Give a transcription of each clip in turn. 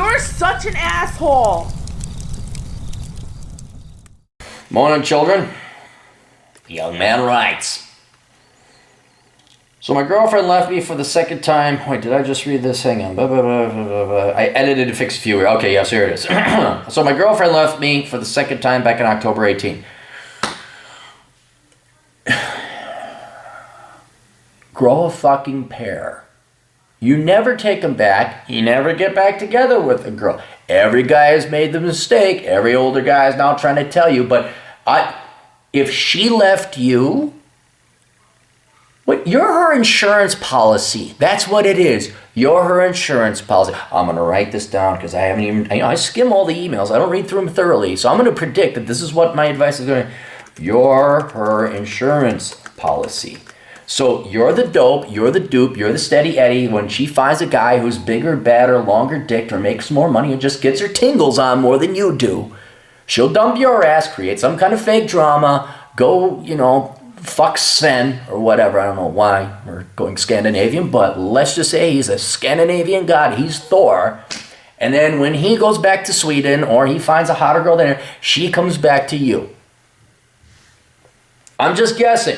You're such an asshole. Morning, children. The young man writes. So my girlfriend left me for the second time. Wait, did I just read this? Hang on. I edited to fix a few. Okay, yes, here it is. So my girlfriend left me for the second time back in October 18. Grow a fucking pair. You never take them back. You never get back together with a girl. Every guy has made the mistake. Every older guy is now trying to tell you. But if she left you, you're her insurance policy. That's what it is. You're her insurance policy. I'm going to write this down because I haven't even, I skim all the emails. I don't read through them thoroughly. So I'm going to predict that this is what my advice is going to be. You're her insurance policy. So you're the dope, you're the dupe, you're the steady Eddie. When she finds a guy who's bigger, badder, longer dicked, or makes more money, or just gets her tingles on more than you do, she'll dump your ass, create some kind of fake drama, go, fuck Sven, or whatever. I don't know why we're going Scandinavian, but let's just say he's a Scandinavian god. He's Thor. And then when he goes back to Sweden, or he finds a hotter girl there, she comes back to you. I'm just guessing.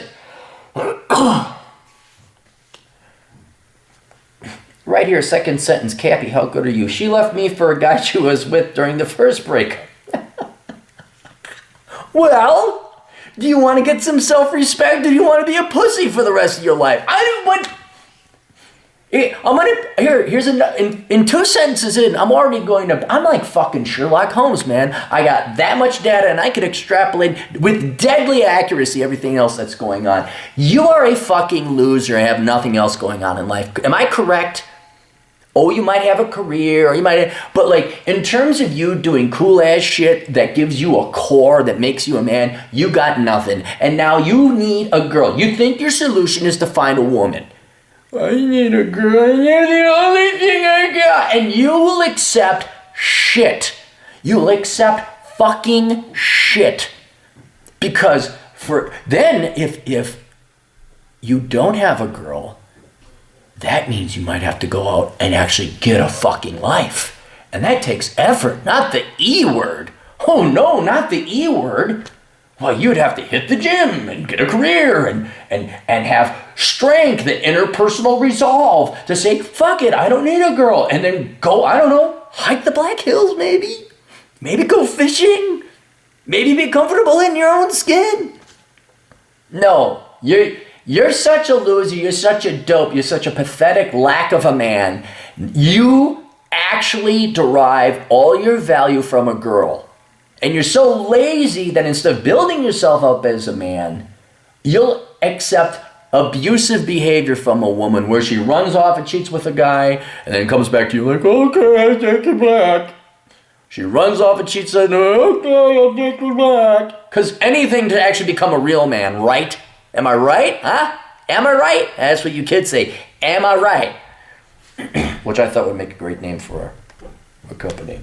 Right here, second sentence. Cappy, how good are you? She left me for a guy she was with during the first breakup. Well, do you want to get some self-respect, or do you want to be a pussy for the rest of your life? Here's in 2 sentences in, I'm like fucking Sherlock Holmes, man. I got that much data, and I could extrapolate with deadly accuracy everything else that's going on. You are a fucking loser and have nothing else going on in life. Am I correct? Oh, you might have a career, or but like in terms of you doing cool ass shit that gives you a core that makes you a man, you got nothing. And now you need a girl. You think your solution is to find a woman. I need a girl, you're the only thing I got. And you will accept shit. You'll accept fucking shit. Because if you don't have a girl, that means you might have to go out and actually get a fucking life. And that takes effort, not the E word. Oh no, not the E word. Well, you'd have to hit the gym and get a career and have strength and interpersonal resolve to say, fuck it, I don't need a girl. And then go, I don't know, hike the Black Hills maybe. Maybe go fishing. Maybe be comfortable in your own skin. No, you're such a loser, you're such a dope, you're such a pathetic lack of a man. You actually derive all your value from a girl. And you're so lazy that instead of building yourself up as a man, you'll accept abusive behavior from a woman where she runs off and cheats with a guy and then comes back to you like, okay, I take it back. She runs off and cheats and okay, I'll take it back. Because anything to actually become a real man, right? Am I right? Huh? Am I right? That's what you kids say. Am I right? Which I thought would make a great name for a company.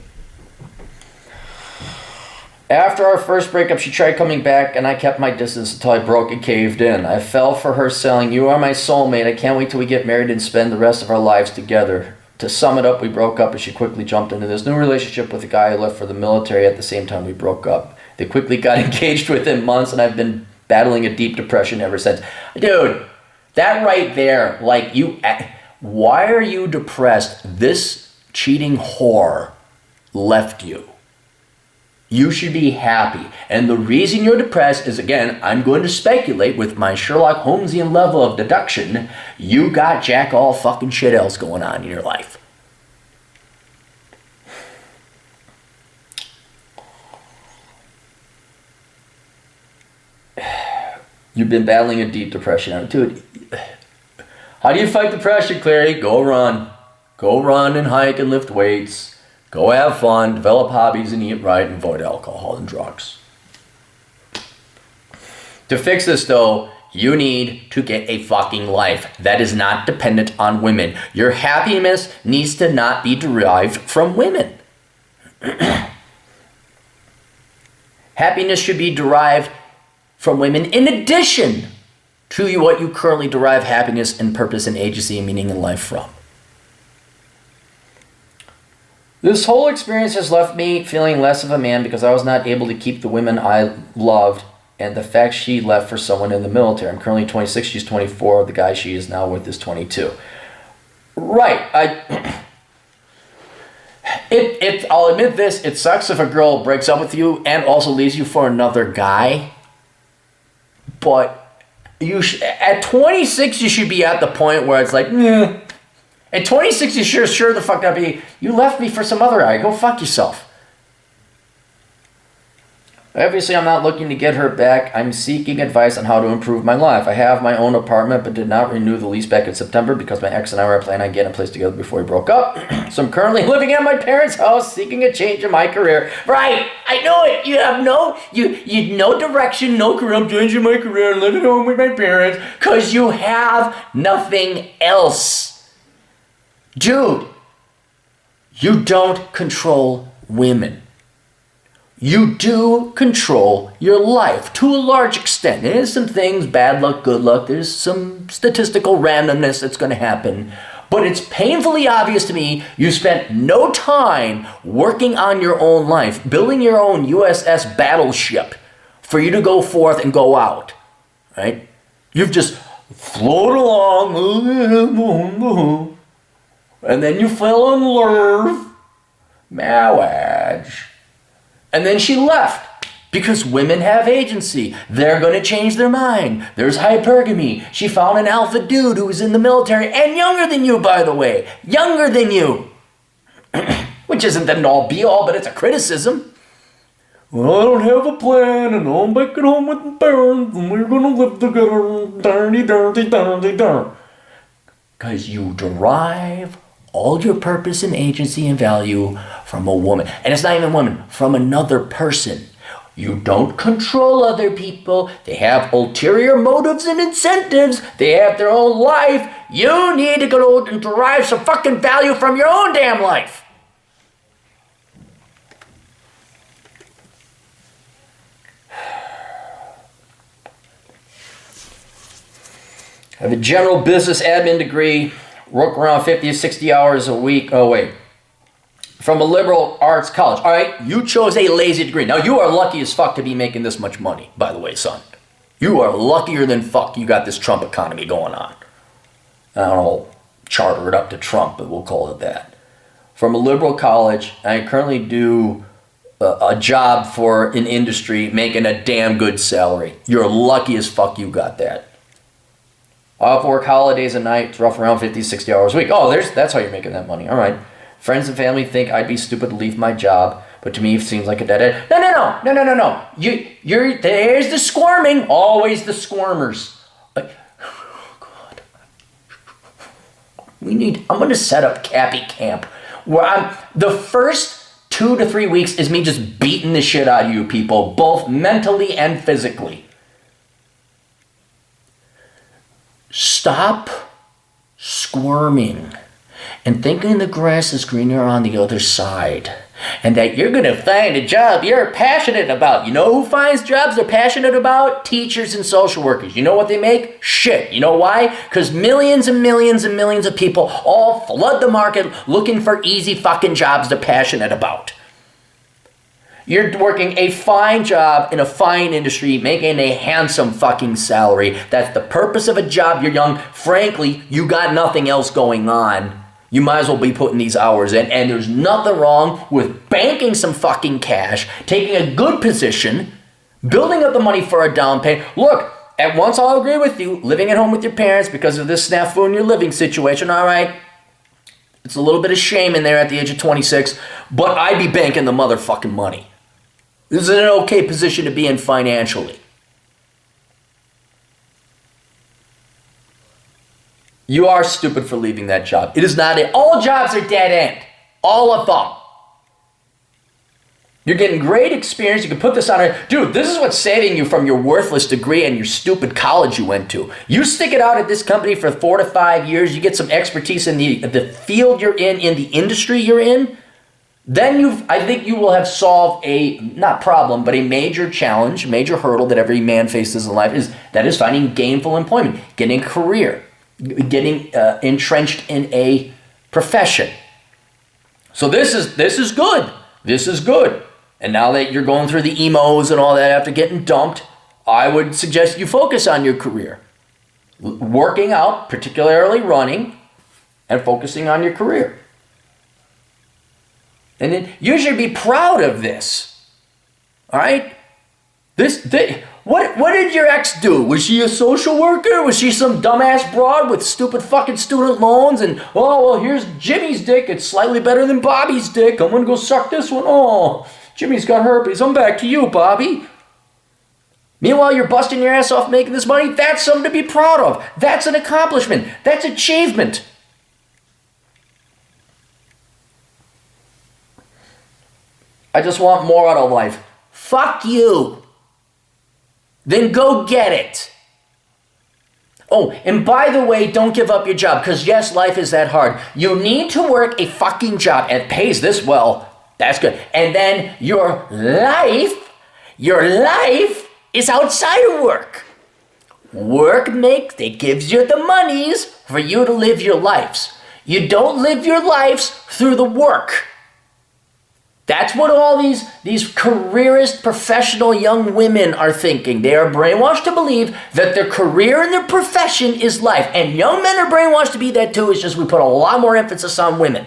After our first breakup, she tried coming back, and I kept my distance until I broke and caved in. I fell for her selling, you are my soulmate. I can't wait till we get married and spend the rest of our lives together. To sum it up, we broke up, and she quickly jumped into this new relationship with a guy who left for the military at the same time we broke up. They quickly got engaged within months, and I've been battling a deep depression ever since. Dude, that right there, why are you depressed? This cheating whore left you. You should be happy. And the reason you're depressed is, again, I'm going to speculate with my Sherlock Holmesian level of deduction, you got jack all fucking shit else going on in your life. You've been battling a deep depression. Dude, how do you fight depression, Clary? Go run. Go run and hike and lift weights. Go have fun, develop hobbies, and eat right, and avoid alcohol and drugs. To fix this, though, you need to get a fucking life. That is not dependent on women. Your happiness needs to not be derived from women. Happiness should be derived from women in addition to what you currently derive happiness and purpose and agency and meaning in life from. This whole experience has left me feeling less of a man because I was not able to keep the women I loved, and the fact she left for someone in the military. I'm currently 26, she's 24, the guy she is now with is 22. Right, I'll admit this, it sucks if a girl breaks up with you and also leaves you for another guy, but at 26 you should be at the point where it's like, nah. At 26 you sure the fuck not be, you left me for some other guy, go fuck yourself. Obviously, I'm not looking to get her back. I'm seeking advice on how to improve my life. I have my own apartment, but did not renew the lease back in September because my ex and I were planning on getting a place together before we broke up. So I'm currently living at my parents' house, seeking a change in my career. Right, I know it. You have no direction, no career. I'm changing my career and living home with my parents because you have nothing else. Dude, you don't control women. You do control your life to a large extent. There's some things, bad luck, good luck. There's some statistical randomness that's going to happen. But it's painfully obvious to me you spent no time working on your own life, building your own USS battleship for you to go forth and go out. Right? You've just floated along, and then you fell in love. Marriage. And then she left because women have agency. They're going to change their mind. There's hypergamy. She found an alpha dude who was in the military and younger than you, by the way. Younger than you. Which isn't the all be all, but it's a criticism. Well, I don't have a plan and I'm back at home with my parents and we're going to live together. Dirty. Because you derive all your purpose and agency and value from a woman. And it's not even a woman, from another person. You don't control other people. They have ulterior motives and incentives. They have their own life. You need to go and derive some fucking value from your own damn life. I have a general business admin degree. Work around 50 to 60 hours a week. Oh, wait. From a liberal arts college. All right, you chose a lazy degree. Now, you are lucky as fuck to be making this much money, by the way, son. You are luckier than fuck you got this Trump economy going on. I don't know, charter it up to Trump, but we'll call it that. From a liberal college, I currently do a job for an industry making a damn good salary. You're lucky as fuck you got that. Off work holidays and nights, rough around 50, 60 hours a week. Oh, that's how you're making that money. All right. Friends and family think I'd be stupid to leave my job, but to me it seems like a dead end. No. There's the squirming. Always the squirmers. Oh, God. I'm going to set up Cappy camp where the first 2 to 3 weeks is me just beating the shit out of you people, both mentally and physically. Stop squirming and thinking the grass is greener on the other side and that you're going to find a job you're passionate about. You know who finds jobs they're passionate about? Teachers and social workers. You know what they make? Shit. You know why? Because millions and millions and millions of people all flood the market looking for easy fucking jobs they're passionate about. You're working a fine job in a fine industry, making a handsome fucking salary. That's the purpose of a job. You're young. Frankly, you got nothing else going on. You might as well be putting these hours in. And there's nothing wrong with banking some fucking cash, taking a good position, building up the money for a down payment. Look, at once I'll agree with you, living at home with your parents because of this snafu in your living situation, all right? It's a little bit of shame in there at the age of 26, but I'd be banking the motherfucking money. This is an okay position to be in financially. You are stupid for leaving that job. It is not it. All jobs are dead end. All of them. You're getting great experience. You can put this on it. Dude, this is what's saving you from your worthless degree and your stupid college you went to. You stick it out at this company for 4 to 5 years. You get some expertise in the field you're in the industry you're in. Then I think you will have solved a, not problem, but a major challenge, major hurdle that every man faces in life is finding gainful employment, getting a career, getting entrenched in a profession. So this is good. This is good. And now that you're going through the emos and all that after getting dumped, I would suggest you focus on your career. Working out, particularly running, and focusing on your career. And then you should be proud of this. All right? What did your ex do? Was she a social worker? Was she some dumbass broad with stupid fucking student loans? And, oh, well, here's Jimmy's dick. It's slightly better than Bobby's dick. I'm going to go suck this one. Oh, Jimmy's got herpes. I'm back to you, Bobby. Meanwhile, you're busting your ass off making this money. That's something to be proud of. That's an accomplishment. That's achievement. I just want more out of life. Fuck you. Then go get it. Oh, and by the way, don't give up your job, because yes, life is that hard. You need to work a fucking job, and it pays this well. That's good. And then your life is outside of work. It gives you the monies for you to live your lives. You don't live your lives through the work. That's what all these careerist, professional young women are thinking. They are brainwashed to believe that their career and their profession is life. And young men are brainwashed to be that too. It's just we put a lot more emphasis on women.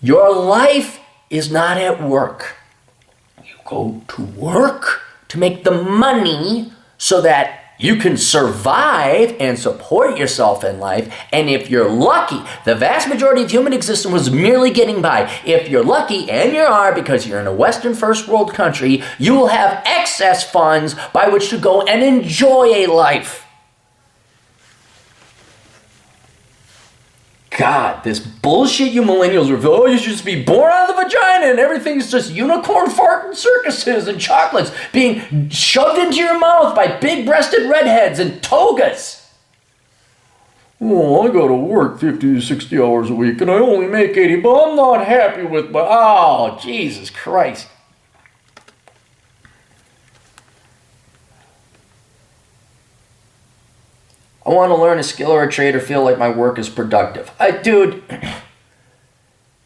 Your life is not at work. You go to work to make the money so that you can survive and support yourself in life. And if you're lucky, the vast majority of human existence was merely getting by. If you're lucky, and you are because you're in a Western first world country, you will have excess funds by which to go and enjoy a life. God, this bullshit you millennials reveal, oh, you should just be born out of the vagina and everything's just unicorn farting circuses and chocolates being shoved into your mouth by big-breasted redheads and togas. Oh, I go to work 50 to 60 hours a week and I only make 80, but I'm not happy with my... Oh, Jesus Christ. I want to learn a skill or a trade or feel like my work is productive. Dude,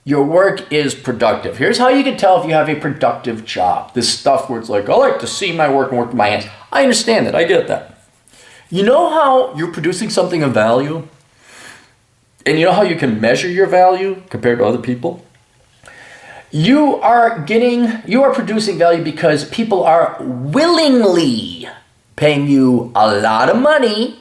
your work is productive. Here's how you can tell if you have a productive job. This stuff where it's like, I like to see my work and work with my hands. I understand that. I get that. You know how you're producing something of value? And you know how you can measure your value compared to other people? You are producing value because people are willingly paying you a lot of money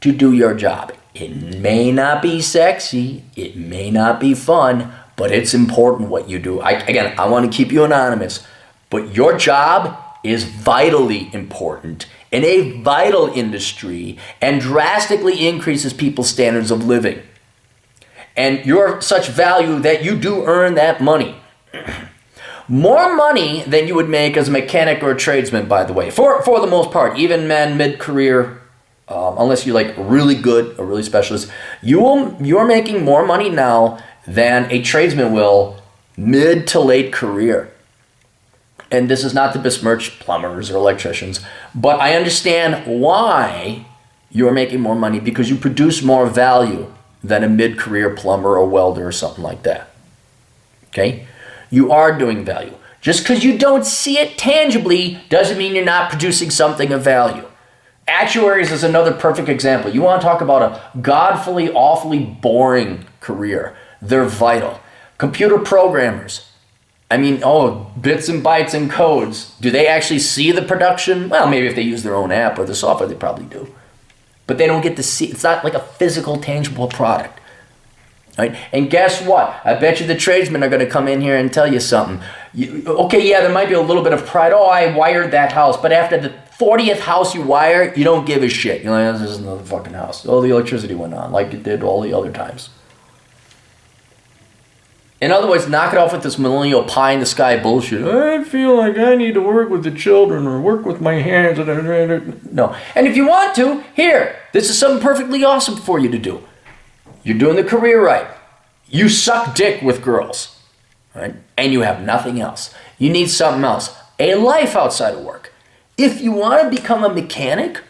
to do your job. It may not be sexy, it may not be fun, but it's important what you do. I want to keep you anonymous, but your job is vitally important in a vital industry and drastically increases people's standards of living. And you're such value that you do earn that money. More money than you would make as a mechanic or a tradesman, by the way, for the most part, even men mid-career, unless you're like really good, a really specialist, you're making more money now than a tradesman will mid to late career. And this is not to besmirch plumbers or electricians, but I understand why you're making more money, because you produce more value than a mid-career plumber or welder or something like that. Okay? You are doing value. Just because you don't see it tangibly doesn't mean you're not producing something of value. Actuaries is another perfect example. You want to talk about a godfully, awfully boring career. They're vital. Computer programmers. Bits and bytes and codes. Do they actually see the production? Well, maybe if they use their own app or the software, they probably do. But they don't get to see. It's not like a physical, tangible product. Right? And guess what? I bet you the tradesmen are going to come in here and tell you something. There might be a little bit of pride. Oh, I wired that house. But after the 40th house you wire, you don't give a shit. You're like, this is another fucking house. Oh, the electricity went on like it did all the other times. In other words, knock it off with this millennial pie-in-the-sky bullshit. I feel like I need to work with the children or work with my hands. No. And if you want to, here, this is something perfectly awesome for you to do. You're doing the career right. You suck dick with girls, right? And you have nothing else. You need something else. A life outside of work. If you want to become a mechanic,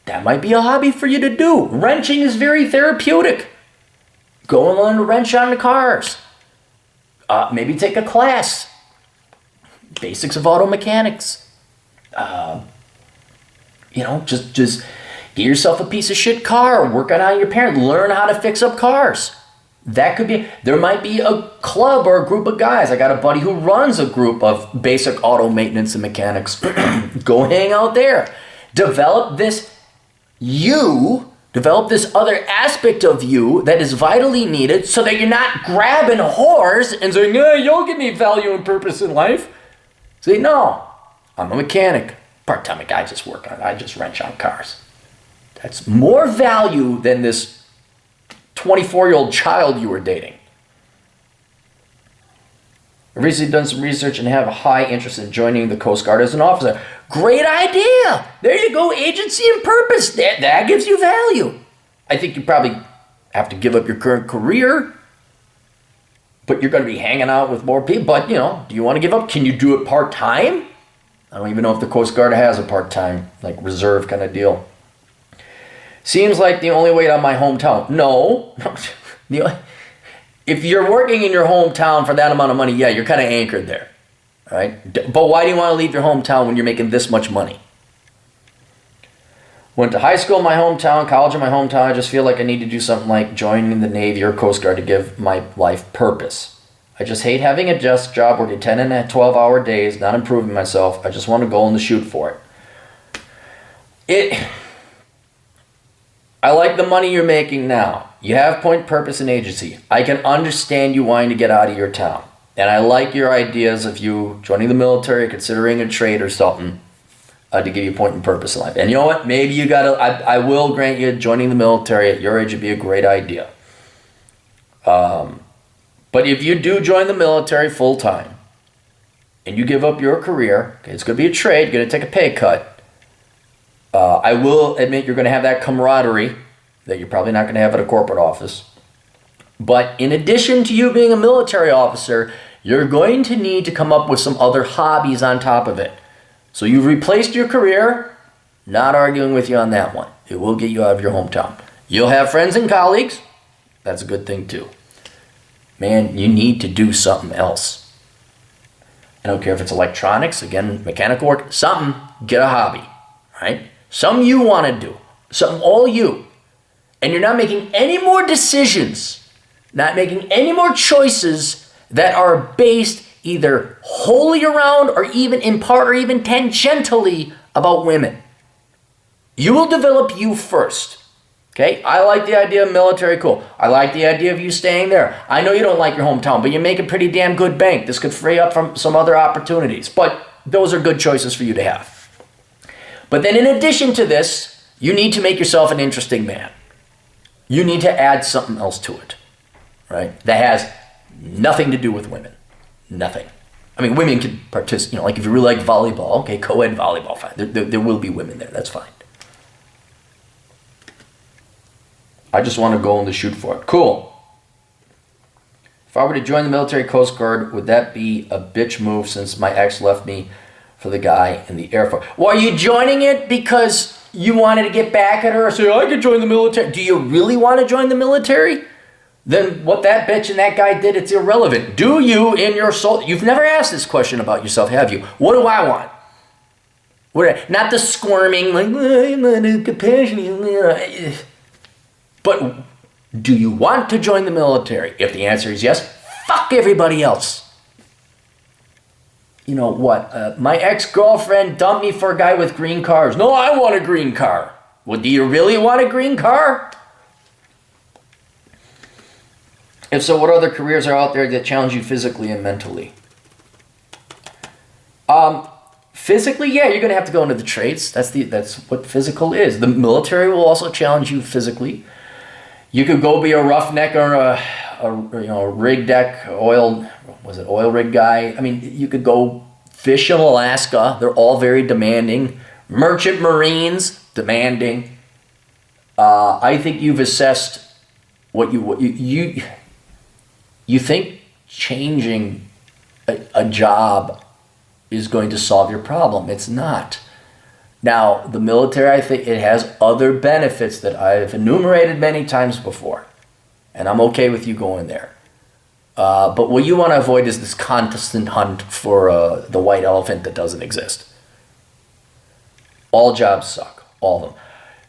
that might be a hobby for you to do. Wrenching is very therapeutic. Go and learn to wrench on the cars. Maybe take a class. Basics of auto mechanics. Just get yourself a piece of shit car. Work on your parent. Learn how to fix up cars. There might be a club or a group of guys. I got a buddy who runs a group of basic auto maintenance and mechanics. Go hang out there. Develop this other aspect of you that is vitally needed so that you're not grabbing whores and saying, yeah, you'll give me value and purpose in life. Say, no, I'm a mechanic. Part-time guy, I just wrench on cars. That's more value than this 24-year-old child you were dating. I've recently done some research and have a high interest in joining the Coast Guard as an officer. Great idea. There you go, agency and purpose. That gives you value. I think you probably have to give up your current career, but you're going to be hanging out with more people. But, do you want to give up? Can you do it part-time? I don't even know if the Coast Guard has a part-time, like reserve kind of deal. Seems like the only way out of my hometown. No. If you're working in your hometown for that amount of money, yeah, you're kind of anchored there, right? But why do you want to leave your hometown when you're making this much money? Went to high school in my hometown, college in my hometown. I just feel like I need to do something like joining the Navy or Coast Guard to give my life purpose. I just hate having a desk job, working 10 and 12-hour days, not improving myself. I just want to go and shoot for it. I like the money you're making now. You have point, purpose, and agency. I can understand you wanting to get out of your town. And I like your ideas of you joining the military, considering a trade or something to give you point and purpose in life. And you know what? Maybe you got to, I will grant you joining the military at your age would be a great idea. But if you do join the military full time and you give up your career, okay, it's going to be a trade, you're going to take a pay cut. I will admit you're going to have that camaraderie that you're probably not going to have at a corporate office. But in addition to you being a military officer, you're going to need to come up with some other hobbies on top of it. So you've replaced your career, not arguing with you on that one. It will get you out of your hometown. You'll have friends and colleagues. That's a good thing too. Man, you need to do something else. I don't care if it's electronics, again, mechanical work, something, get a hobby, right? Something you want to do, something all you. And you're not making any more decisions, not making any more choices that are based either wholly around or even in part or even tangentially about women. You will develop you first. Okay, I like the idea of military, cool. I like the idea of you staying there. I know you don't like your hometown, but you make a pretty damn good bank. This could free up from some other opportunities, but those are good choices for you to have. But then in addition to this, you need to make yourself an interesting man. You need to add something else to it, right? That has nothing to do with women. Nothing. I mean, women can participate, like if you really like volleyball, okay, co-ed volleyball, fine. There will be women there, that's fine. I just want to go and shoot for it. Cool. If I were to join the military Coast Guard, would that be a bitch move since my ex left me for the guy in the Air Force? Well, are you joining it because you wanted to get back at her or say, I could join the military? Do you really want to join the military? Then what that bitch and that guy did, it's irrelevant. Do you in your soul? You've never asked this question about yourself, have you? What do I want? Not the squirming, like, I'm not compassionate. But do you want to join the military? If the answer is yes, fuck everybody else. You know what? My ex-girlfriend dumped me for a guy with green cars. No, I want a green car. Well, do you really want a green car? If so, what other careers are out there that challenge you physically and mentally? Physically, yeah, you're going to have to go into the trades. That's what physical is. The military will also challenge you physically. You could go be a roughneck or a rig deck oil rig guy. I mean, you could go fish in Alaska. They're all very demanding. Merchant Marines, demanding. I think you've assessed what you think changing a job is going to solve your problem. It's not. Now, the military, I think it has other benefits that I've enumerated many times before. And I'm okay with you going there. But what you want to avoid is this constant hunt for the white elephant that doesn't exist. All jobs suck. All of them.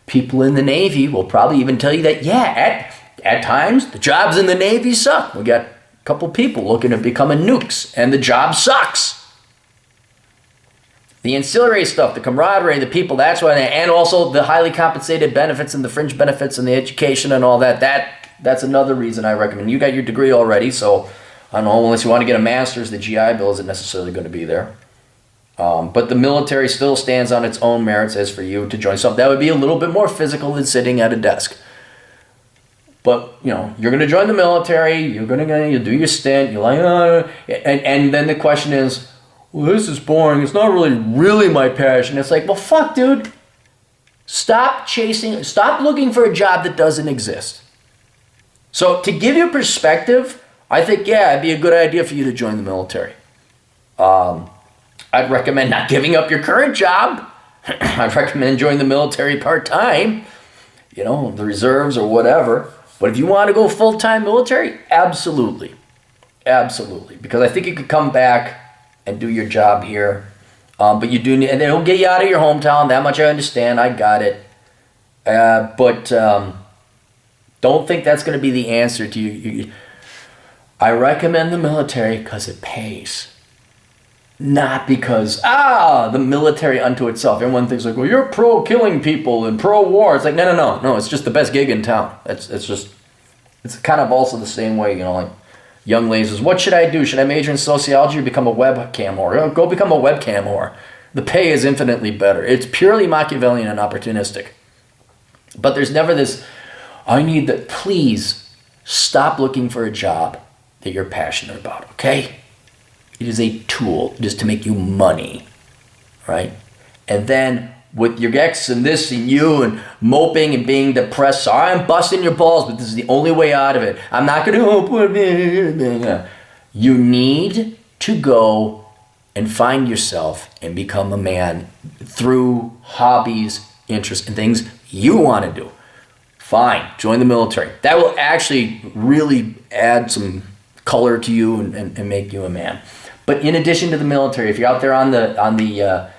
People in the Navy will probably even tell you that, yeah, at times, the jobs in the Navy suck. We got a couple people looking at becoming nukes, and the job sucks. The ancillary stuff, the camaraderie, the people, that's why, and also the highly compensated benefits and the fringe benefits and the education and all that, that's another reason I recommend. You got your degree already, so I don't know, unless you want to get a master's, the GI Bill isn't necessarily going to be there. But the military still stands on its own merits as for you to join something. That would be a little bit more physical than sitting at a desk. But, you know, you're going to join the military, you'll do your stint, you're like, and then the question is, well, this is boring, it's not really my passion. It's like, well, fuck, dude. Stop looking for a job that doesn't exist. So to give you perspective, I think, yeah, it'd be a good idea for you to join the military. I'd recommend not giving up your current job. I'd recommend joining the military part-time, you know, the reserves or whatever. But if you want to go full-time military, absolutely. Absolutely. Because I think you could come back and do your job here. But you do need, and they'll get you out of your hometown. That much I understand. I got it. But don't think that's going to be the answer to you. I recommend the military because it pays. Not because, the military unto itself. Everyone thinks like, well, you're pro-killing people and pro-war. It's like, no. It's just the best gig in town. It's kind of also the same way, you know, like young ladies, what should I do? Should I major in sociology or become a webcam whore? Go become a webcam whore. The pay is infinitely better. It's purely Machiavellian and opportunistic. But there's never this, please stop looking for a job that you're passionate about, okay? It is a tool just to make you money, right? And then with your ex and this and you and moping and being depressed, sorry, I'm busting your balls, but this is the only way out of it. I'm not going to... You need to go and find yourself and become a man through hobbies, interests, and things you want to do. Fine, join the military. That will actually really add some color to you and make you a man. But in addition to the military, if you're out there on the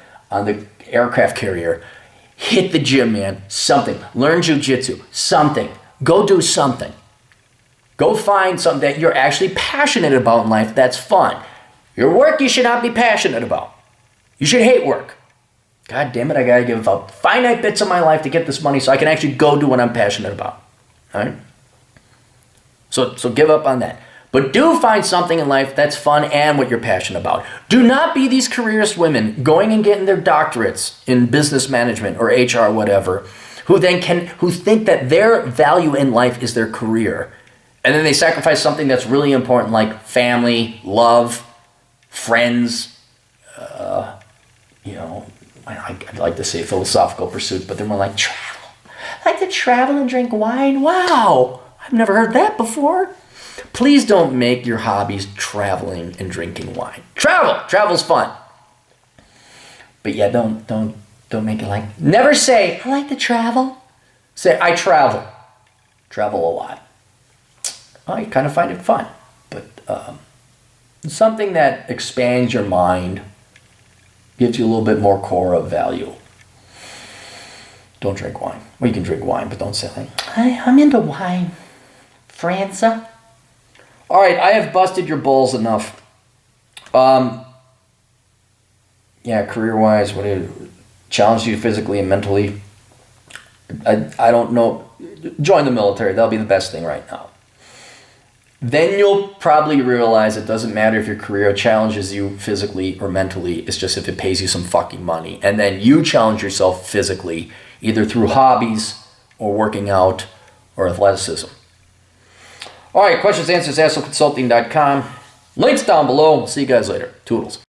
aircraft carrier, hit the gym, man. Something. Learn jiu-jitsu. Something. Go do something. Go find something that you're actually passionate about in life that's fun. Your work you should not be passionate about. You should hate work. God damn it, I gotta give up finite bits of my life to get this money so I can actually go do what I'm passionate about. All right? So give up on that. But do find something in life that's fun and what you're passionate about. Do not be these careerist women going and getting their doctorates in business management or HR, whatever, who think that their value in life is their career. And then they sacrifice something that's really important like family, love, friends, I'd like to say philosophical pursuits, but they're more like travel. I like to travel and drink wine. Wow, I've never heard that before. Please don't make your hobbies traveling and drinking wine. Travel's fun. But yeah, don't make it like, never say, I like to travel. Say, I travel a lot. I kind of find it fun, but something that expands your mind, gives you a little bit more core of value. Don't drink wine. Well, you can drink wine, but don't say like, I'm into wine. Franza. All right, I have busted your balls enough. Career-wise, challenge you physically and mentally? I don't know. Join the military. That'll be the best thing right now. Then you'll probably realize it doesn't matter if your career challenges you physically or mentally. It's just if it pays you some fucking money. And then you challenge yourself physically, either through hobbies or working out or athleticism. All right, questions, answers, AstroConsulting.com. Links down below. See you guys later. Toodles.